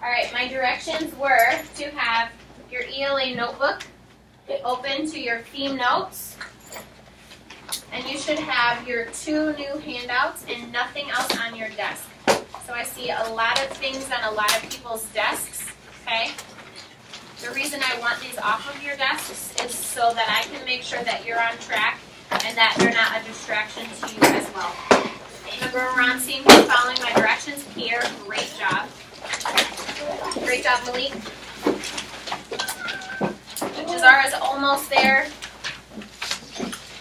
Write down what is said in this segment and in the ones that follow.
Alright, my directions were to have your ELA notebook open to your theme notes, and you should have your 2 new handouts and nothing else on your desk. So I see a lot of things on a lot of people's desks, okay? The reason I want these off of your desks is so that I can make sure that you're on track and that they're not a distraction to you as well. Remember, around seeing me following my directions here. Great job. Great job, Malik. Jazara's almost there.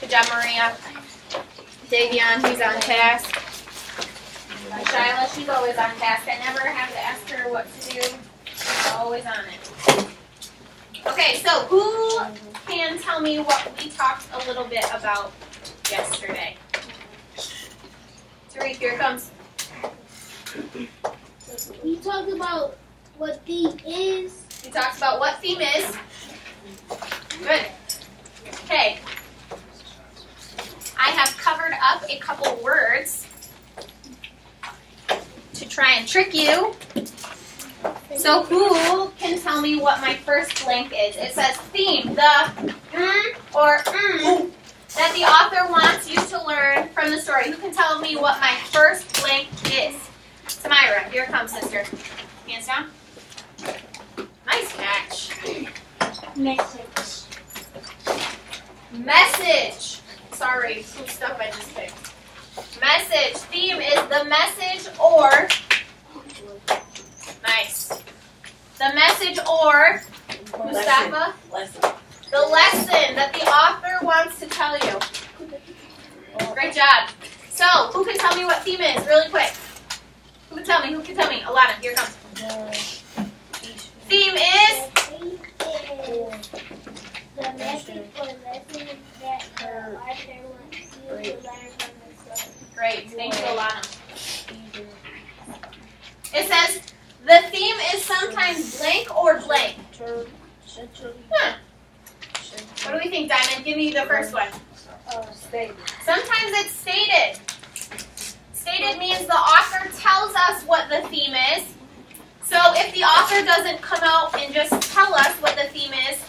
Good job, Maria. Davion, he's on task. Shyla, she's always on task. I never have to ask her what to do. She's always on it. Okay, so who can tell me what we talked a little bit about yesterday? Tariq, here it comes. We talked about what theme is. We talked about what theme is. Good. Okay. I have covered up a couple words to try and trick you. So who can tell me what my first blank is? It says theme, the or that the author wants you to learn from the story. Who can tell me what my first blank is? Samira, here it comes, sister. Hands down. Nice catch. Message. Message. Sorry, some stuff I just picked. Message. Theme is the message or. Nice. The message or. Mustafa. Lesson. The lesson that the author wants to tell you. Great job. So, who can tell me what theme is? Really quick. Who can tell me? Who can tell me? Alana, here it comes. Theme is? The message or lesson that the author wants you to learn from the story. Great. Thank you, Alana. It says, the theme is sometimes blank or blank. Huh. What do we think, Diamond? Give me the first one. Stated. Sometimes it's stated. Stated means the author tells us what the theme is. So if the author doesn't come out and just tell us what the theme is,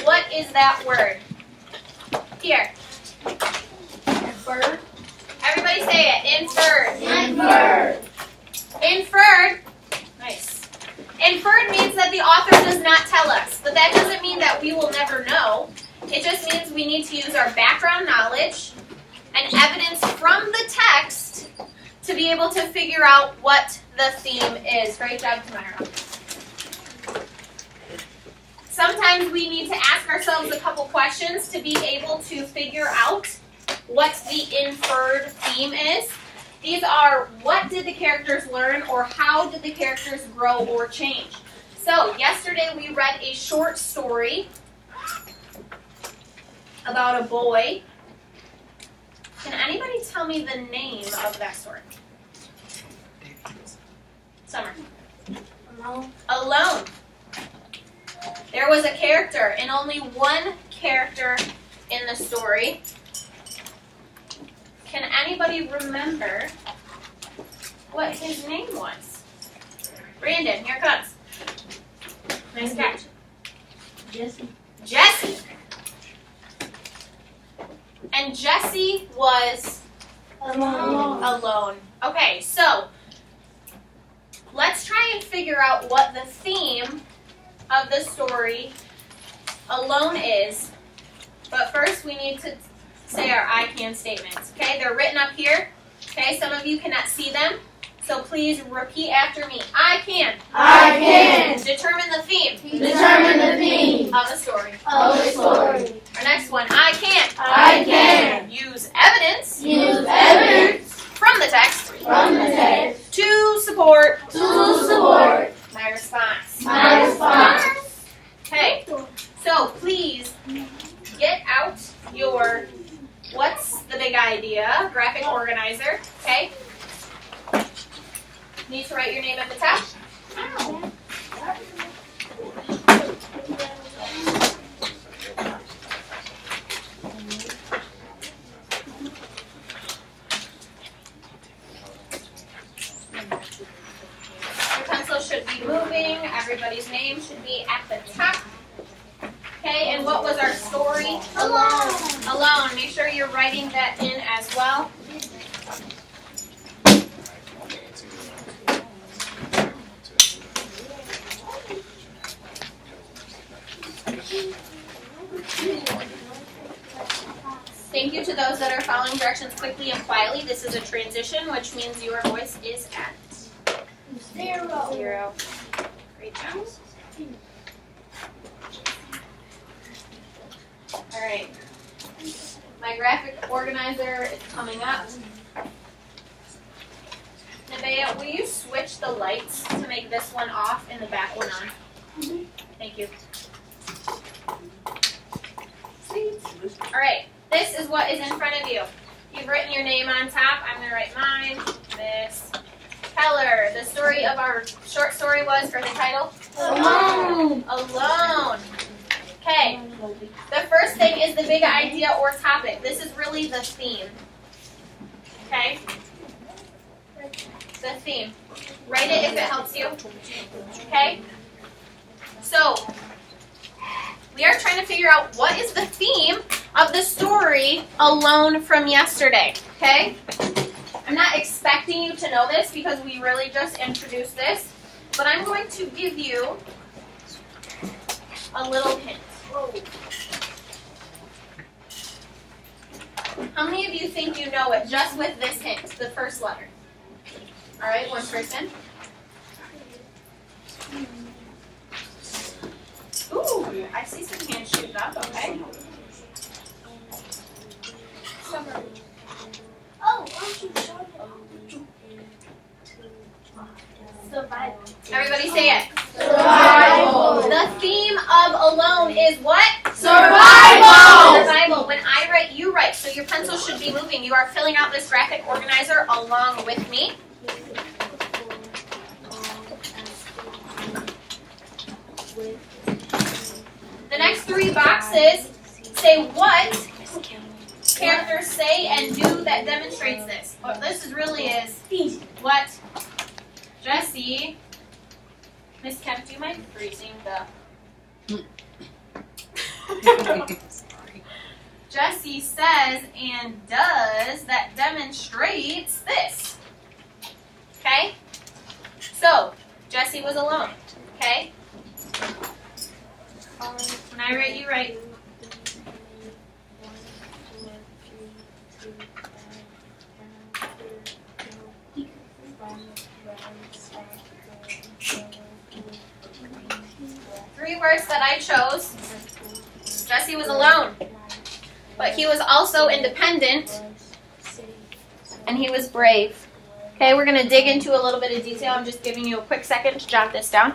what is that word? Here. Inferred. Everybody say it. Inferred. Inferred. Inferred. Nice. Inferred means that the author does not tell us, but that doesn't mean that we will never know. It just means we need to use our background knowledge and evidence from the text to be able to figure out what the theme is. Great job, Tamara. Sometimes we need to ask ourselves a couple questions to be able to figure out what the inferred theme is. These are, what did the characters learn, or how did the characters grow or change? So, yesterday we read a short story about a boy. Can anybody tell me the name of that story? Summer. Alone. There was a character, and only one character in the story. Can anybody remember what his name was? Brandon, here it comes. Nice catch. Jesse. Jesse. And Jesse was alone. Okay, so let's try and figure out what the theme of the story alone is. But first we need to say our I can statements. Okay, they're written up here. Okay, some of you cannot see them, so please repeat after me. I can. I can. Determine the theme. Determine the theme Of the story. of the story. Our next one. I can. I can. Use evidence. Use evidence From the text. from the text To support. to support My response. my response. Okay, so please get out your what's the big idea graphic organizer. Okay. Need to write your name at the top. Here comes should be moving. Everybody's name should be at the top. Okay, and what was our story? Alone. Alone. Make sure you're writing that in as well. Thank you to those that are following directions quickly and quietly. This is a transition, which means your voice is at 0. Great job. All right. My graphic organizer is coming up. Nevaeh, will you switch the lights to make this one off and the back one on? Thank you. All right. This is what is in front of you. You've written your name on top. I'm going to write mine. Miss Keller. The story of our short story was, or the title? Alone. Alone. Okay. The first thing is the big idea or topic. This is really the theme. Okay? The theme. Write it if it helps you. Okay? So, we are trying to figure out what is the theme of the story Alone from yesterday. Okay? I'm not expecting you to know this because we really just introduced this, but I'm going to give you a little hint. How many of you think you know it just with this hint, the first letter? All right, one person. Ooh, I see some hands shooting up, okay. Survival. Everybody say it. Survival. The theme of Alone is what? Survival. Survival. When I write, you write. So your pencil should be moving. You are filling out this graphic organizer along with me. The next 3 boxes say what characters say and do that demonstrates this. What this really is what Jessie, Miss Kemp, do you mind freezing the... Jessie says and does that demonstrates this. Okay? So, Jessie was alone. Okay? When I write, you write. Three words that I chose. Jessie was alone, but he was also independent, and he was brave. Okay, we're going to dig into a little bit of detail. I'm just giving you a quick second to jot this down.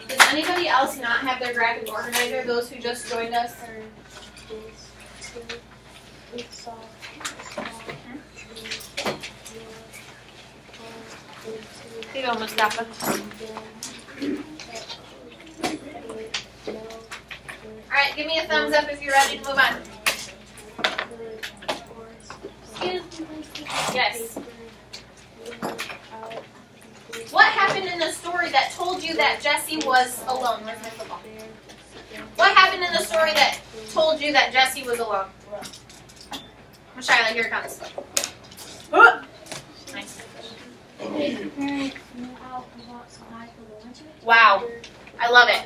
Does anybody else not have their graphic organizer? Those who just joined us? Here you go, Mustafa. Alright, give me a thumbs up if you're ready to move on. Yes. What happened in the story that told you that Jessie was alone? Where's my football? What happened in the story that told you that Jessie was alone? Shyla, here it comes. Nice. Wow. I love it.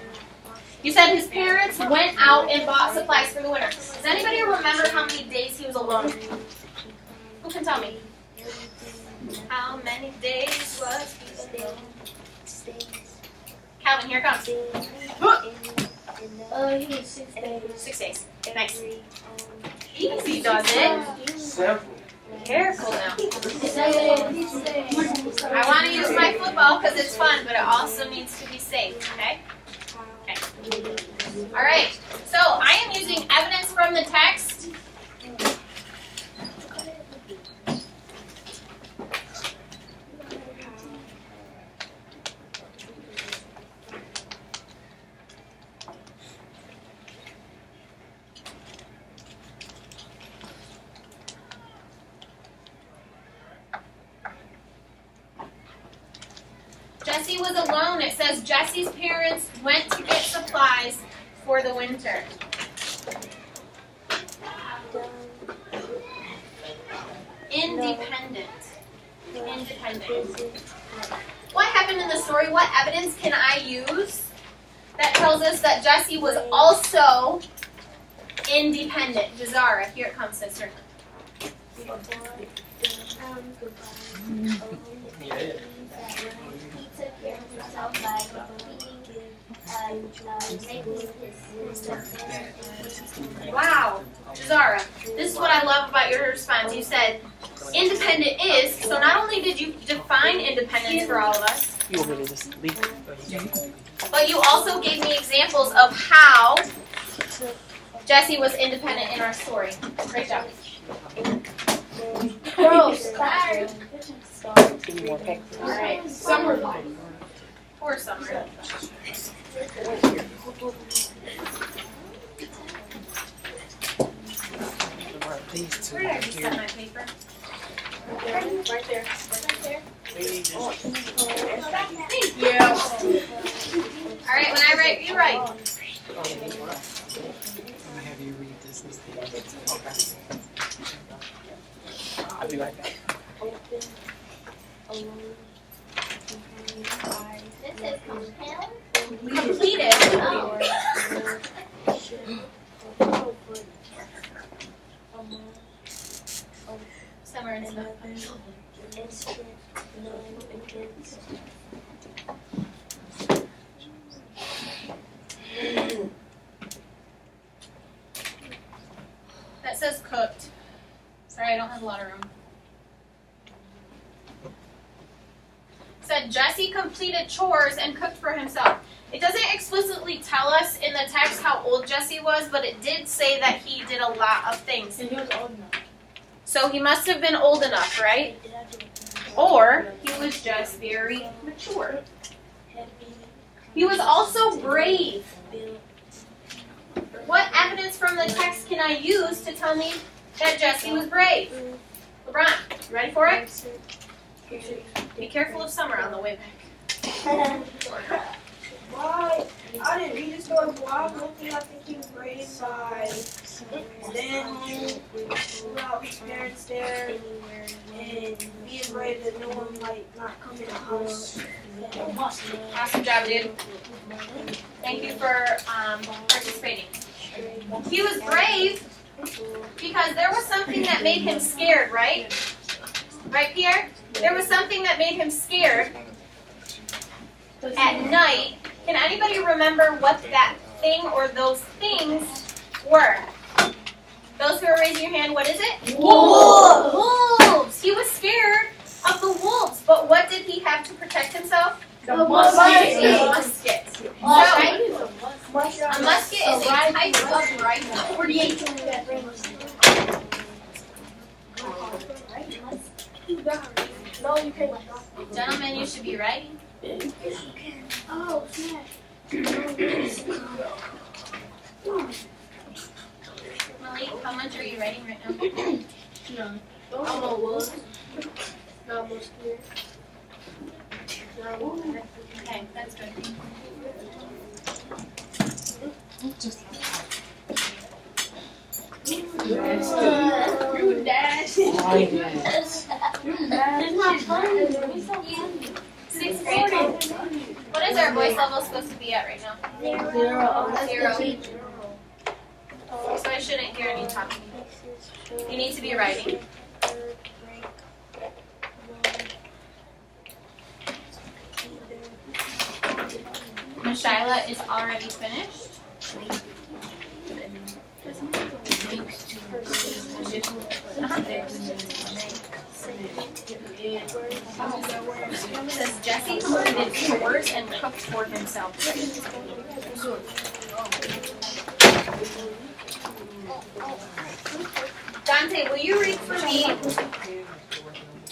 You said his parents went out and bought supplies for the winter. Does anybody remember how many days he was alone? Who can tell me? How many days was he alone? Calvin, here it comes. He was 6 days. 6 days. Nice. Easy does it. Several. Careful now. I want to use my football because it's fun, but it also needs to be safe, okay? Okay. All right. So I am using evidence from the text. Jesse was alone. It says Jesse's parents went to get supplies for the winter. Independent. What happened in the story? What evidence can I use that tells us that Jesse was also independent? Jazara, here it comes, sister. He took care of himself by making his Wow, Jazara, this is what I love about your response. You said, independent is, so not only did you define independence for all of us, You want me to just leave? but you also gave me examples of how Jesse was independent in our story. Great job. Gross. Sorry. Give me more paper. All right. Summer. Poor Summer. These two Where did I right just here. set my paper? Right there. Thank you. All right, when I write, you write. Let me have you read this instead. Okay. I'll be right back. This is compelled. Completed. Summer and snow. That says cooked. Sorry, I don't have a lot of room. Said Jesse completed chores and cooked for himself. It doesn't explicitly tell us in the text how old Jesse was, but it did say that he did a lot of things. And he was old enough. So he must have been old enough, right? Or he was just very mature. He was also brave. What evidence from the text can I use to tell me that Jesse was brave? LeBron, you ready for it? Be careful of Summer on the way back. Why? I didn't read the story, but I was looking, I think he was raised by staying home without his parents there and being brave that no one might not come in the house. Awesome job, dude. Thank you for participating. He was brave because there was something that made him scared, right? Right, Pierre? There was something that made him scared at night. Can anybody remember what that thing or those things were? Those who are raising your hand, what is it? Wolves! Wolves! He was scared of the wolves, but what did he have to protect himself? The musket. musket. Musket. So, a musket is a type of rifle. 48. No, you can't. Gentlemen, you should be writing. Oh, snap. Malik, how much are you writing right now? None. I'm a wolf. Not much clear. Okay, that's good. You dash. Silence. It's not funny. 6th grade. What is our voice level supposed to be at right now? 0. So I shouldn't hear any talking. You need to be writing. Miss Shyla is already finished. It says Jesse completed chores and cooked for himself. Dante, will you read for me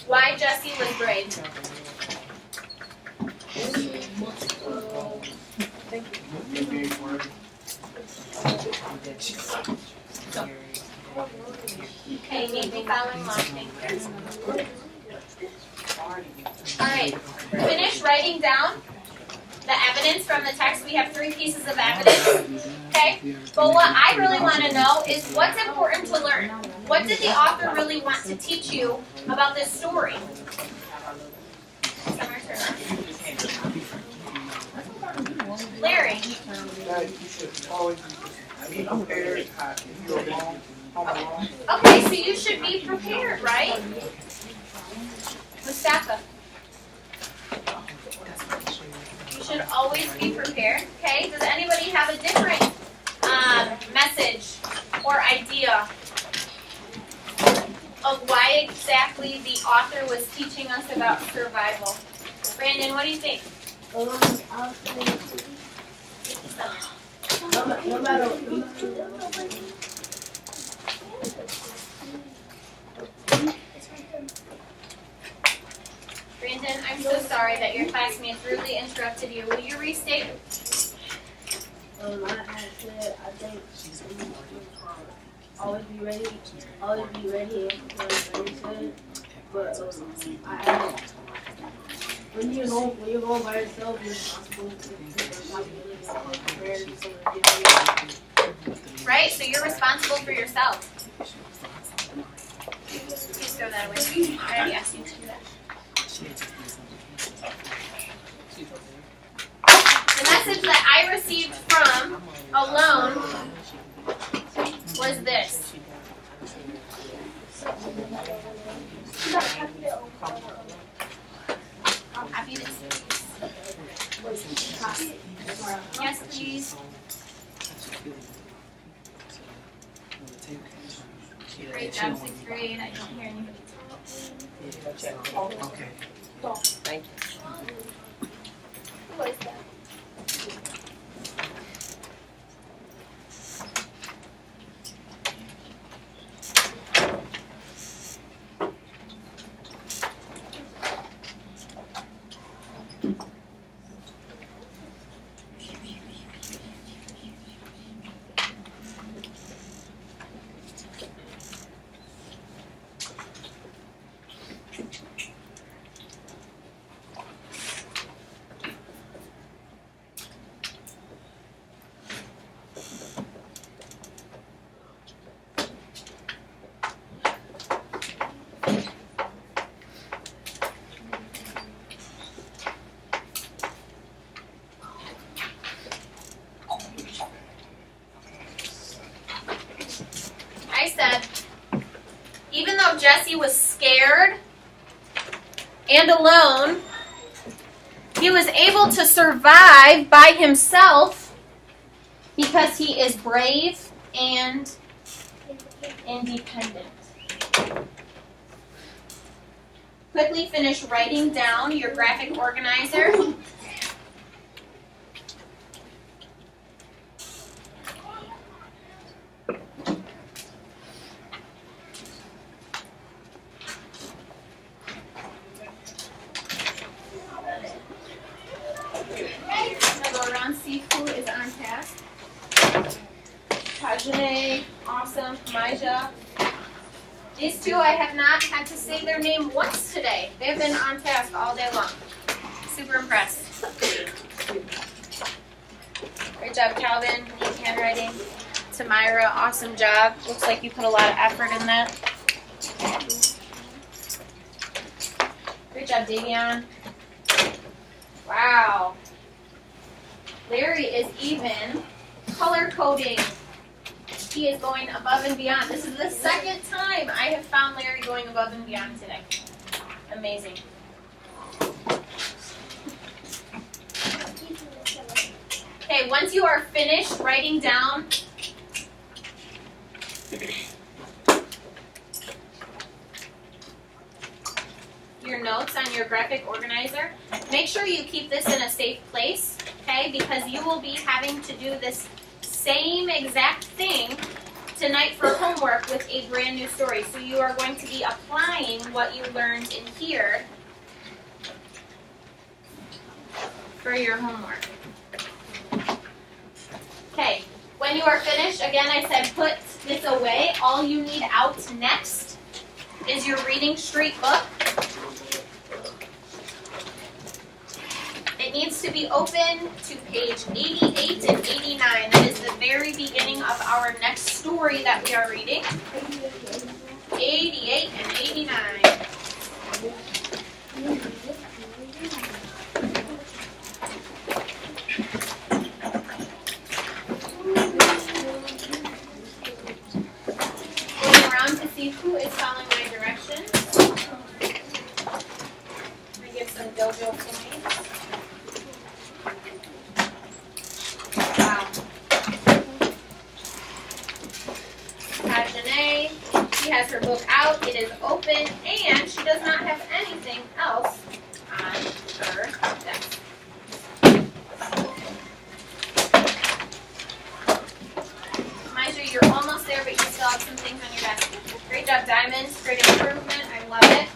why Jesse was brave? Okay, you need to be following along. Thank you. All right. finish writing down the evidence from the text, we have 3 pieces of evidence. Okay? But what I really want to know is what's important to learn. What did the author really want to teach you about this story? Summer, turn on. Larry. That you should always be prepared if you're wrong, home alone. Okay, so you should be prepared, right? Mustafa. You should always be prepared. Okay? Does anybody have a different message or idea of why exactly the author was teaching us about survival? Brandon, what do you think? No matter Brandon, I'm so sorry that your classmates rudely interrupted you. Will you restate? I think always be ready and prepared. But when you're home by yourself, you're responsible for Right? So you're responsible for yourself. Please throw that away. I already asked you to do that. The message that I received from Alone was this. Happy to see you. Yes, please. Great job, 6th grade. I don't hear anybody talk. Okay. Thank you. Who is that? I said, even though Jesse was scared and alone, he was able to survive by himself because he is brave and independent. Quickly finish writing down your graphic organizer. Sifu is on task. Tajane, awesome, Maija. These two I have not had to say their name once today. They've been on task all day long. Super impressed. Great job, Calvin. Neat handwriting. Tamira, awesome job. Looks like you put a lot of effort in that. Great job, Davion. Wow. Larry is even color coding. He is going above and beyond. This is the second time I have found Larry going above and beyond today. Amazing. Okay, once you are finished writing down your notes on your graphic organizer, make sure you keep this in a safe place, okay? Because you will be having to do this same exact thing tonight for homework with a brand new story. So you are going to be applying what you learned in here for your homework. Okay, when you are finished, again I said put this away. All you need out next is your Reading Street book. It needs to be open to page 88 and 89. That is the very beginning of our next story that we are reading. 88 and 89. Going around to see who is following my directions. I give some dojo points. Wow. Janae, she has her book out. It is open, and she does not have anything else on her desk. Miser, you're almost there, but you still have some things on your desk. Great job, Diamonds. Great improvement. I love it.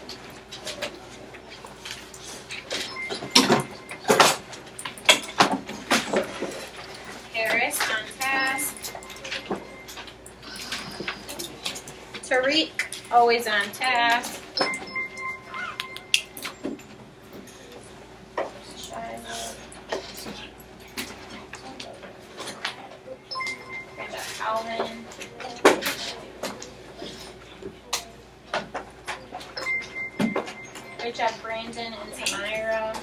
Harris on task. Tariq, always on task. Great job, Calvin. Great job, Brandon and Tamira.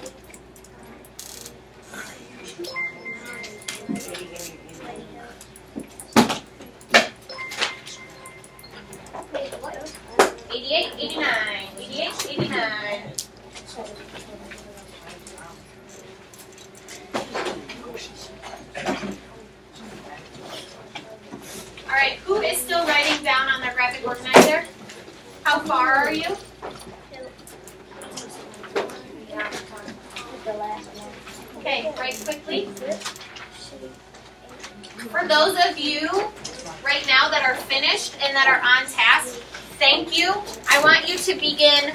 '88, '89, '88, '89. All right, who is still writing down on their graphic organizer? How far are you? Okay, write quickly. For those of you right now that are finished and that are on task, thank you. I want you to begin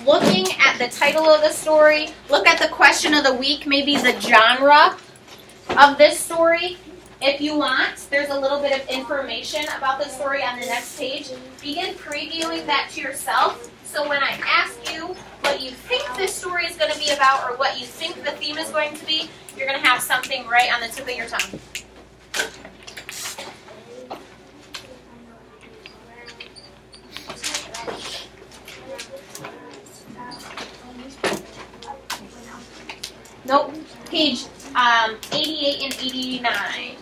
looking at the title of the story, look at the question of the week, maybe the genre of this story. If you want, there's a little bit of information about the story on the next page. Begin previewing that to yourself. So when I ask you what you think this story is going to be about or what you think the theme is going to be, you're going to have something right on the tip of your tongue. Nope. Page 88 and 89.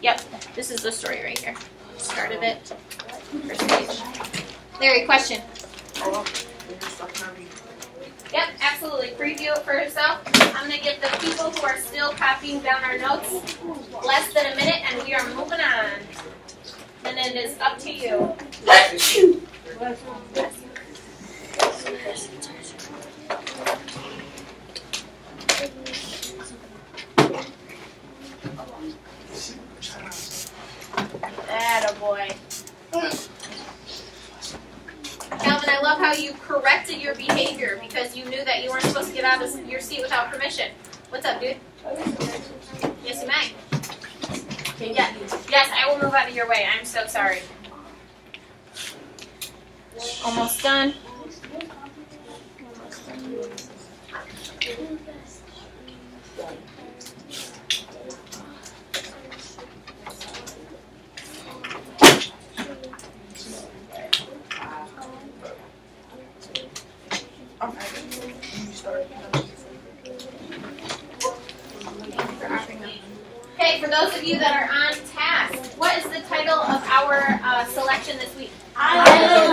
Yep, this is the story right here. Start of it. First page. Larry, question? Yep, absolutely. Preview it for yourself. I'm going to give the people who are still copying down our notes less than a minute, and we are moving on. And it is up to you. Attaboy. Calvin, I love how you corrected your behavior because you knew that you weren't supposed to get out of your seat without permission. What's up, dude? Yes, you may. Yeah. Yes, I will move out of your way. I'm so sorry. Almost done. Okay, for those of you that are on task, what is the title of our selection this week? Island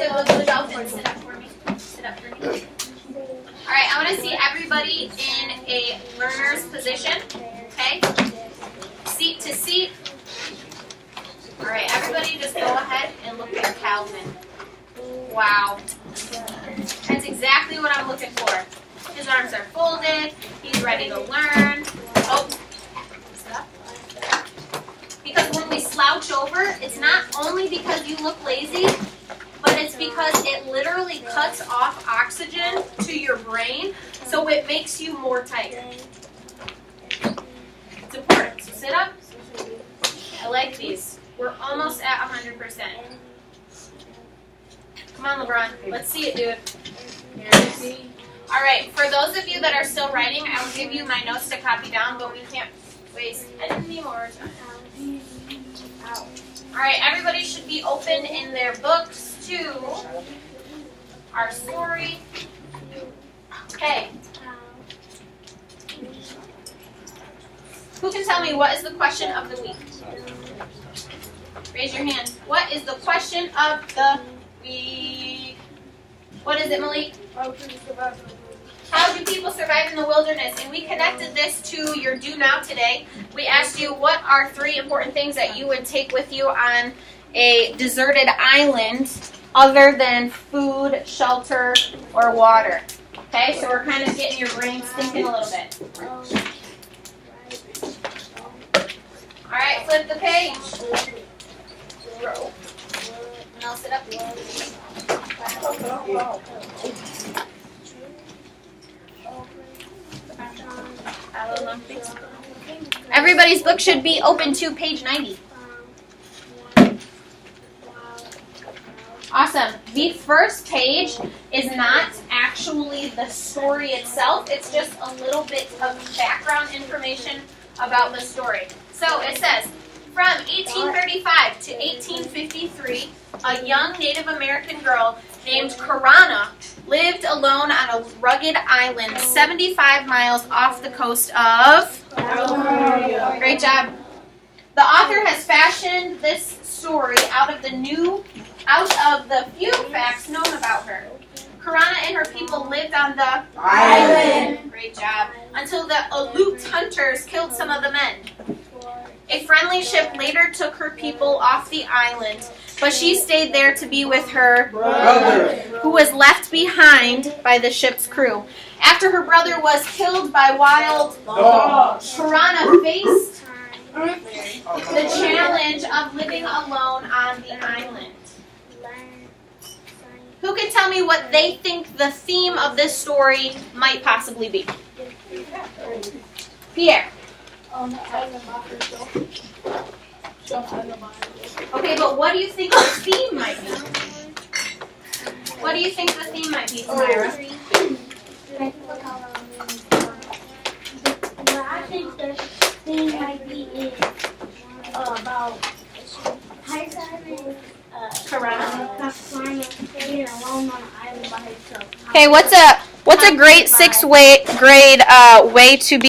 of the Blue Dolphins. Sit up for me. Sit up for me. All right, I want to see everybody in a learner's position. Okay? Seat to seat. All right, everybody just go ahead and look at Calvin. Wow. That's exactly what I'm looking for. His arms are folded. He's ready to learn. Oh. Stop. Because when we slouch over, it's not only because you look lazy, but it's because it literally cuts off oxygen to your brain, so it makes you more tired. It's important. So sit up. I like these. We're almost at 100%. Come on, LeBron. Let's see it, dude. All right, for those of you that are still writing, I will give you my notes to copy down, but we can't waste any more time. All right, everybody should be open in their books to our story. Okay. Who can tell me what is the question of the week? Raise your hand. What is the question of the week? What is it, Malik? How do people survive in the wilderness? And we connected this to your do now today. We asked you what are 3 important things that you would take with you on a deserted island other than food, shelter, or water. Okay, so we're kind of getting your brains thinking a little bit. All right, flip the page. And I'll sit up. Everybody's book should be open to page 90. Awesome. The first page is not actually the story itself. It's just a little bit of background information about the story. So it says, from 1835 to 1853, a young Native American girl named Karana lived alone on a rugged island 75 miles off the coast of California. Great job. The author has fashioned this story out of the few facts known about her. Karana and her people lived on the island. Great job. Until the Aleut hunters killed some of the men. A friendly ship later took her people off the island, but she stayed there to be with her brother, who was left behind by the ship's crew. After her brother was killed by wild dogs, Karana faced the challenge of living alone on the island. Who can tell me what they think the theme of this story might possibly be? Pierre. Okay, but what do you think the theme might be? What do you think the theme might be, Samira? I think the thing might be is about Karana being alone on an island by herself. Okay, what's a great 6th grade way to be